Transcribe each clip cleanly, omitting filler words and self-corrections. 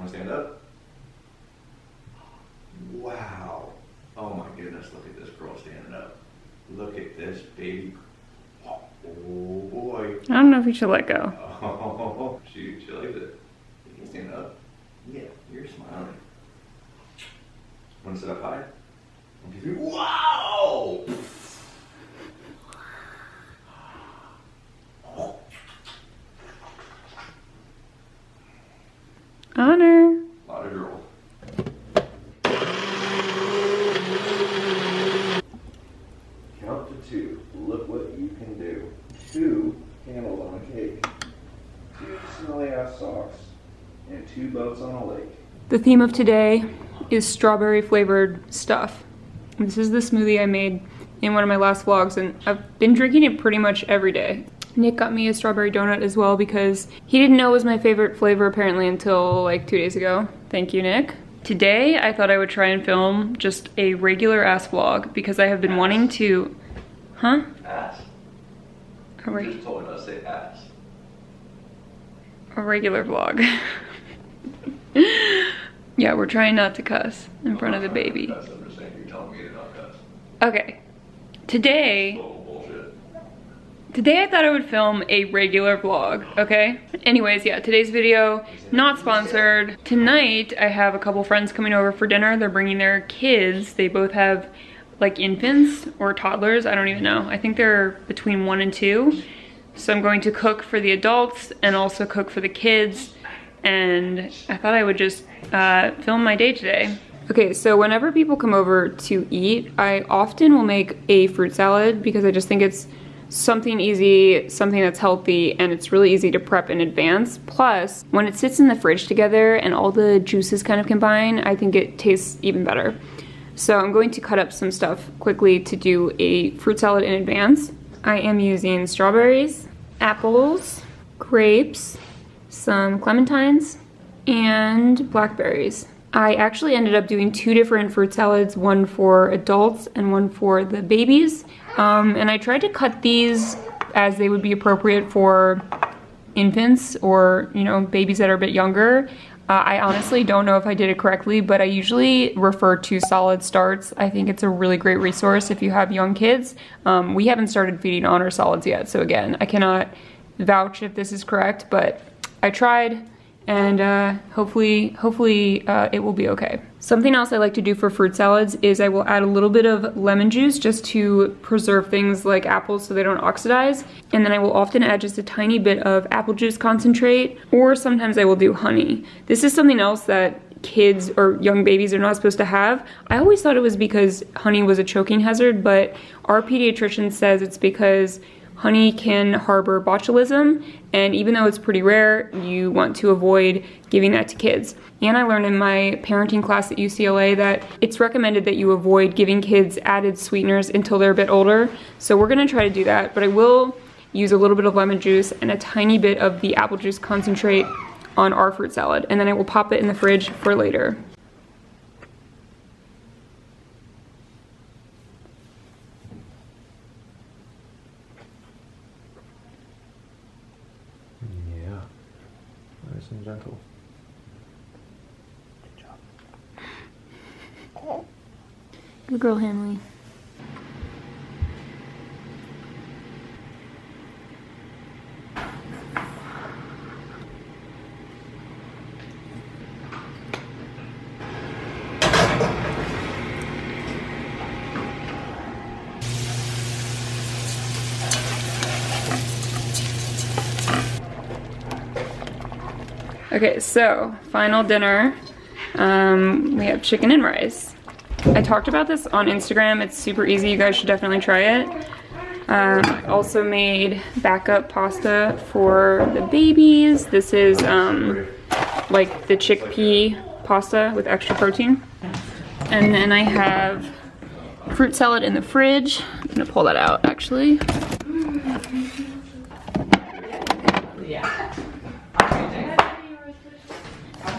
to stand up? Wow. Oh my goodness, look at this girl standing up. Look at this baby. Oh boy. I don't know if you should let go. Oh, she likes it. You can stand up. Yeah, you're smiling. Want to sit up high? 1, 2, 3. Wow! Honor. A lot of girl. Count to 2. Look what you can do. 2 candles on a cake, 2 smelly ass socks, and 2 boats on a lake. The theme of today is strawberry flavored stuff. This is the smoothie I made in one of my last vlogs, and I've been drinking it pretty much every day. Nick got me a strawberry donut as well because he didn't know it was my favorite flavor apparently until like 2 days ago. Thank you, Nick. Today, I thought I would try and film just a regular ass vlog because I have been wanting to... Huh? Ass. You just told me to say ass. A regular vlog. Yeah, we're trying not to cuss in front of the baby. I'm just saying you're telling me to not cuss. Okay. Today I thought I would film a regular vlog, okay? Anyways, yeah, today's video, not sponsored. Tonight, I have a couple friends coming over for dinner. They're bringing their kids. They both have like infants or toddlers, I don't even know. I think they're between 1 and 2. So I'm going to cook for the adults and also cook for the kids. And I thought I would just film my day today. Okay, so whenever people come over to eat, I often will make a fruit salad because I just think it's something easy, something that's healthy, and it's really easy to prep in advance. Plus, when it sits in the fridge together and all the juices kind of combine, I think it tastes even better. So I'm going to cut up some stuff quickly to do a fruit salad in advance. I am using strawberries, apples, grapes, some clementines, and blackberries. I actually ended up doing 2 different fruit salads, one for adults and one for the babies. And I tried to cut these as they would be appropriate for infants or, you know, babies that are a bit younger. I honestly don't know if I did it correctly, but I usually refer to Solid Starts. I think it's a really great resource if you have young kids. We haven't started feeding Honor solids yet, so again, I cannot vouch if this is correct, but I tried, and hopefully it will be okay. Something else I like to do for fruit salads is I will add a little bit of lemon juice just to preserve things like apples so they don't oxidize. And then I will often add just a tiny bit of apple juice concentrate, or sometimes I will do honey. This is something else that kids or young babies are not supposed to have. I always thought it was because honey was a choking hazard, but our pediatrician says it's because honey can harbor botulism, and even though it's pretty rare, you want to avoid giving that to kids. And I learned in my parenting class at UCLA that it's recommended that you avoid giving kids added sweeteners until they're a bit older. So we're gonna try to do that, but I will use a little bit of lemon juice and a tiny bit of the apple juice concentrate on our fruit salad, and then I will pop it in the fridge for later. Yeah, nice and gentle. Good job. Good girl, Hanley. Okay, so final dinner. We have chicken and rice. I talked about this on Instagram. It's super easy. You guys should definitely try it. I also made backup pasta for the babies. This is like the chickpea pasta with extra protein. And then I have fruit salad in the fridge. I'm gonna pull that out actually.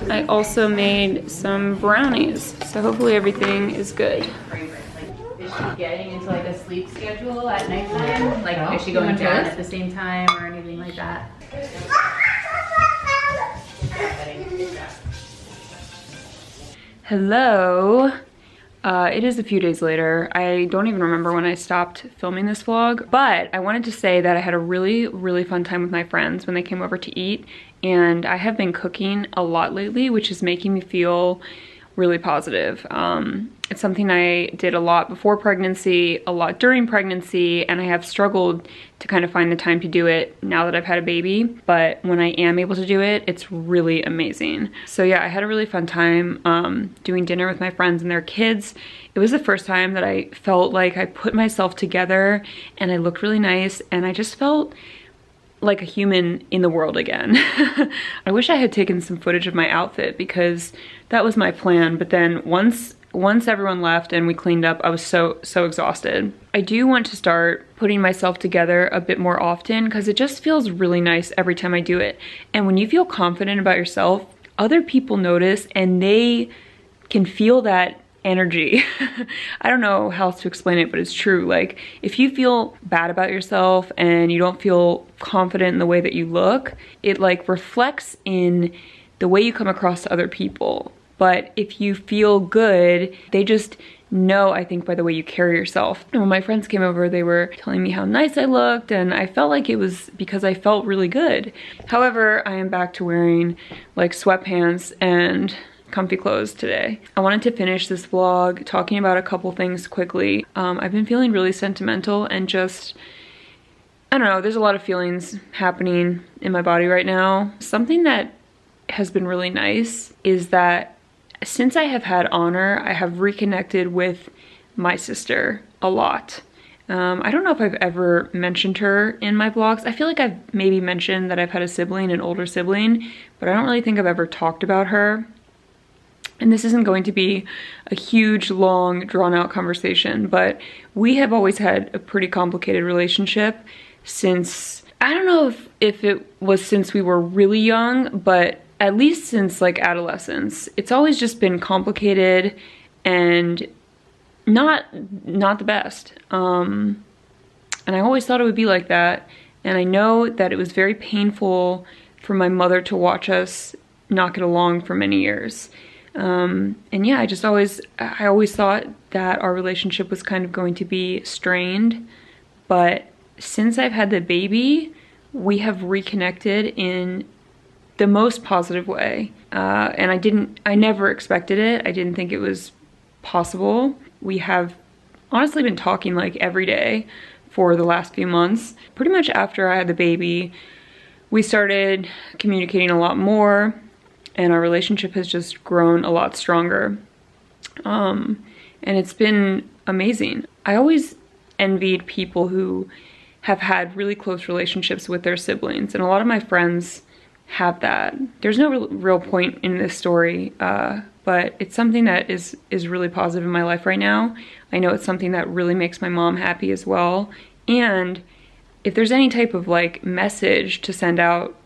I also made some brownies, so hopefully everything is good. Is she getting into like a sleep schedule at nighttime? Like, is she going down at the same time or anything like that? Hello. It is a few days later. I don't even remember when I stopped filming this vlog, but I wanted to say that I had a really, really fun time with my friends when they came over to eat, and I have been cooking a lot lately, which is making me feel really positive. It's something I did a lot before pregnancy, a lot during pregnancy, and I have struggled to kind of find the time to do it now that I've had a baby. But when I am able to do it, it's really amazing. So yeah, I had a really fun time doing dinner with my friends and their kids. It was the first time that I felt like I put myself together and I looked really nice, and I just felt like a human in the world again. I wish I had taken some footage of my outfit because that was my plan, but then once everyone left and we cleaned up, I was so exhausted. I do want to start putting myself together a bit more often because it just feels really nice every time I do it. And when you feel confident about yourself, other people notice and they can feel that energy. I don't know how else to explain it, but it's true. Like, if you feel bad about yourself and you don't feel confident in the way that you look, it like reflects in the way you come across to other people. But if you feel good, they just know, I think, by the way you carry yourself. And when my friends came over, they were telling me how nice I looked, and I felt like it was because I felt really good. However, I am back to wearing like sweatpants and comfy clothes today. I wanted to finish this vlog talking about a couple things quickly. I've been feeling really sentimental and just, I don't know, there's a lot of feelings happening in my body right now. Something that has been really nice is that since I have had Honor, I have reconnected with my sister a lot. I don't know if I've ever mentioned her in my vlogs. I feel like I've maybe mentioned that I've had a sibling, an older sibling, but I don't really think I've ever talked about her. And this isn't going to be a huge, long, drawn-out conversation, but we have always had a pretty complicated relationship since, I don't know if it was since we were really young, but at least since like adolescence. It's always just been complicated and not the best. And I always thought it would be like that. And I know that it was very painful for my mother to watch us not get along for many years. And yeah, I always thought that our relationship was kind of going to be strained, but since I've had the baby, we have reconnected in the most positive way. And I never expected it. I didn't think it was possible. We have honestly been talking like every day for the last few months. Pretty much after I had the baby, we started communicating a lot more, and our relationship has just grown a lot stronger. And it's been amazing. I always envied people who have had really close relationships with their siblings, and a lot of my friends have that. There's no real point in this story, but it's something that is really positive in my life right now. I know it's something that really makes my mom happy as well. And if there's any type of like message to send out,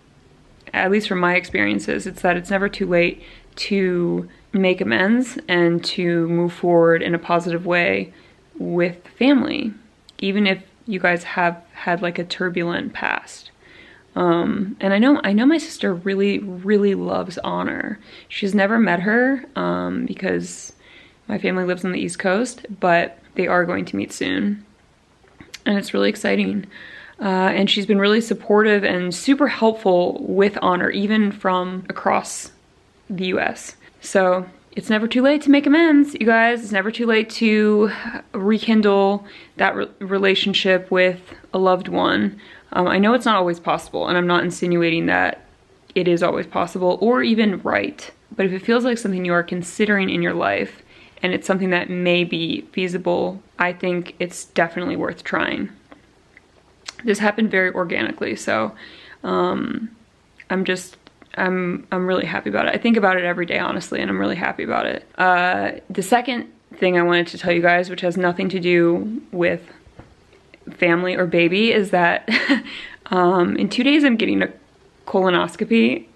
at least from my experiences, it's that it's never too late to make amends and to move forward in a positive way with family, even if you guys have had like a turbulent past. And I know my sister really, really loves Honor. She's never met her because my family lives on the East Coast, but they are going to meet soon. And it's really exciting. And she's been really supportive and super helpful with Honor, even from across the US. So it's never too late to make amends, you guys. It's never too late to rekindle that relationship with a loved one. I know it's not always possible, and I'm not insinuating that it is always possible or even right. But if it feels like something you are considering in your life and it's something that may be feasible, I think it's definitely worth trying. This happened very organically, so I'm really happy about it. I think about it every day, honestly, and I'm really happy about it. The second thing I wanted to tell you guys, which has nothing to do with family or baby, is that in 2 days I'm getting a colonoscopy.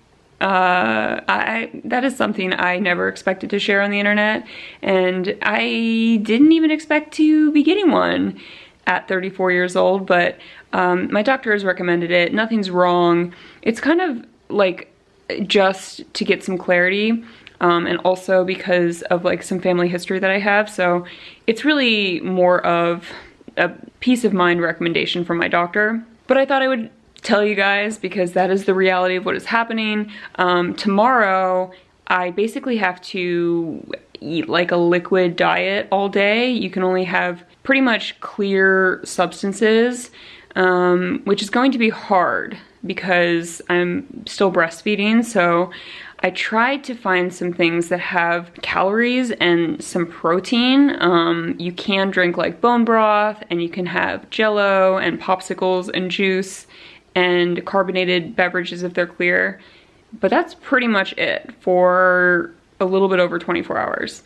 That is something I never expected to share on the internet, and I didn't even expect to be getting one at 34 years old, but my doctor has recommended it. Nothing's wrong. It's kind of like, just to get some clarity, and also because of like some family history that I have. So it's really more of a peace of mind recommendation from my doctor. But I thought I would tell you guys because that is the reality of what is happening. Tomorrow, I basically have to eat like a liquid diet all day. You can only have pretty much clear substances, which is going to be hard because I'm still breastfeeding. So I tried to find some things that have calories and some protein. You can drink like bone broth, and you can have Jell-O and popsicles and juice and carbonated beverages if they're clear. But that's pretty much it for a little bit over 24 hours.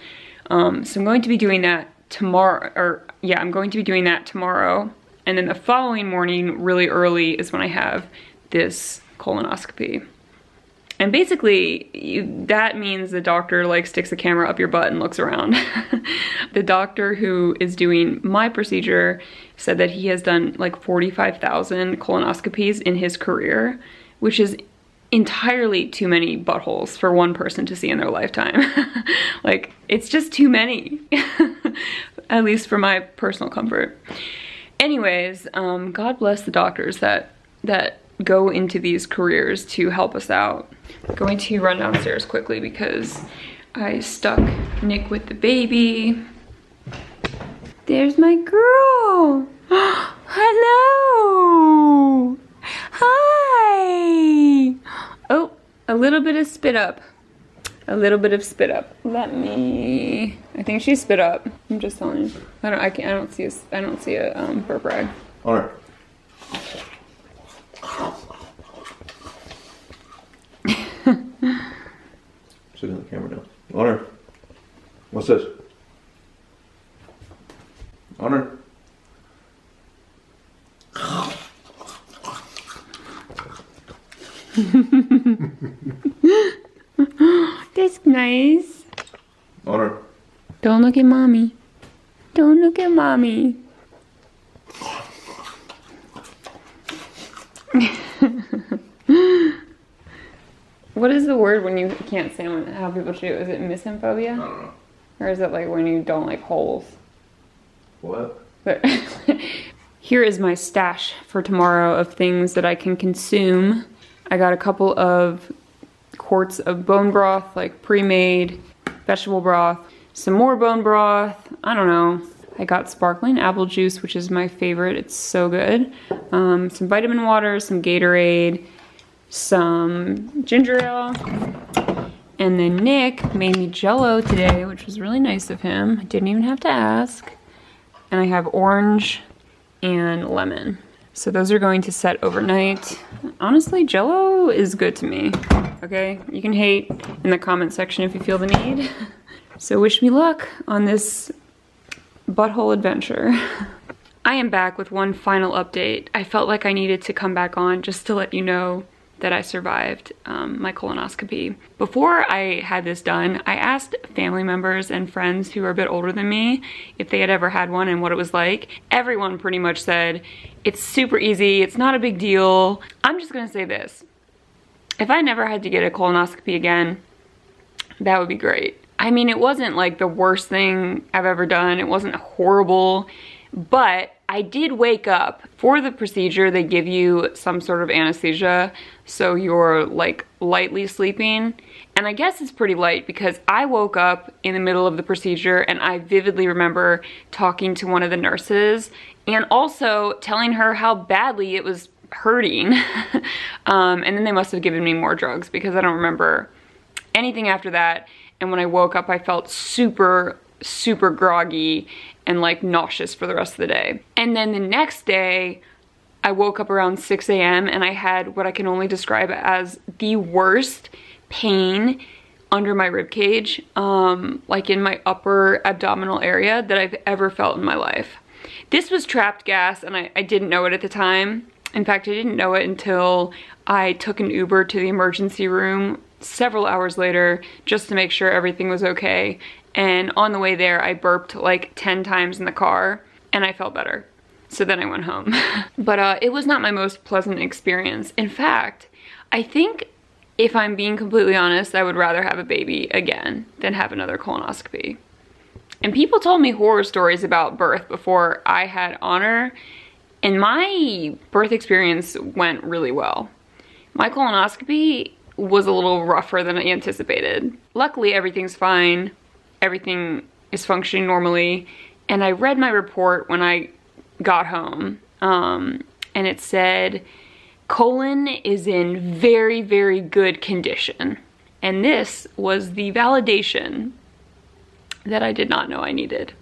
So I'm going to be doing that tomorrow, I'm going to be doing that tomorrow. And then the following morning, really early, is when I have this colonoscopy. And basically, that means the doctor like sticks a camera up your butt and looks around. The doctor who is doing my procedure said that he has done like 45,000 colonoscopies in his career, which is entirely too many buttholes for one person to see in their lifetime. Like, it's just too many, at least for my personal comfort. Anyways, God bless the doctors that go into these careers to help us out. I'm going to run downstairs quickly because I stuck Nick with the baby. There's my girl. Hello. Hi. Oh, a little bit of spit up. A little bit of spit up. I think she spit up. I'm just telling you. I don't see a burp rag. All right. Sitting the camera down. Honor. What's this? Honor. That's nice. Honor. Don't look at mommy. Don't look at mommy. What is the word when you can't stand how people chew? Is it misanthropia? I don't know. Or is it like when you don't like holes? What? But here is my stash for tomorrow of things that I can consume. I got a couple of quarts of bone broth, like pre-made, vegetable broth, some more bone broth, I don't know. I got sparkling apple juice, which is my favorite, it's so good. Some vitamin water, some Gatorade, some ginger ale, and then Nick made me Jell-O today, which was really nice of him. I didn't even have to ask. And I have orange and lemon. So those are going to set overnight. Honestly, Jell-O is good to me, okay? You can hate in the comment section if you feel the need. So wish me luck on this butthole adventure. I am back with one final update. I felt like I needed to come back on just to let you know that I survived my colonoscopy. Before I had this done, I asked family members and friends who are a bit older than me if they had ever had one and what it was like. Everyone pretty much said, it's super easy, it's not a big deal. I'm just gonna say this. If I never had to get a colonoscopy again, that would be great. I mean, it wasn't like the worst thing I've ever done. It wasn't horrible, but I did wake up. For the procedure, they give you some sort of anesthesia, so you're like lightly sleeping. And I guess it's pretty light because I woke up in the middle of the procedure and I vividly remember talking to one of the nurses and also telling her how badly it was hurting. And then they must have given me more drugs because I don't remember anything after that. And when I woke up, I felt super, super groggy and like nauseous for the rest of the day. And then the next day, I woke up around 6 a.m. and I had what I can only describe as the worst pain under my rib cage, like in my upper abdominal area that I've ever felt in my life. This was trapped gas and I didn't know it at the time. In fact, I didn't know it until I took an Uber to the emergency room several hours later just to make sure everything was okay. And on the way there, I burped like 10 times in the car and I felt better. So then I went home. But it was not my most pleasant experience. In fact, I think if I'm being completely honest, I would rather have a baby again than have another colonoscopy. And people told me horror stories about birth before I had Honor, and my birth experience went really well. My colonoscopy was a little rougher than I anticipated. Luckily, everything's fine. Everything is functioning normally. And I read my report when I got home, and it said, colon is in very, very good condition. And this was the validation that I did not know I needed.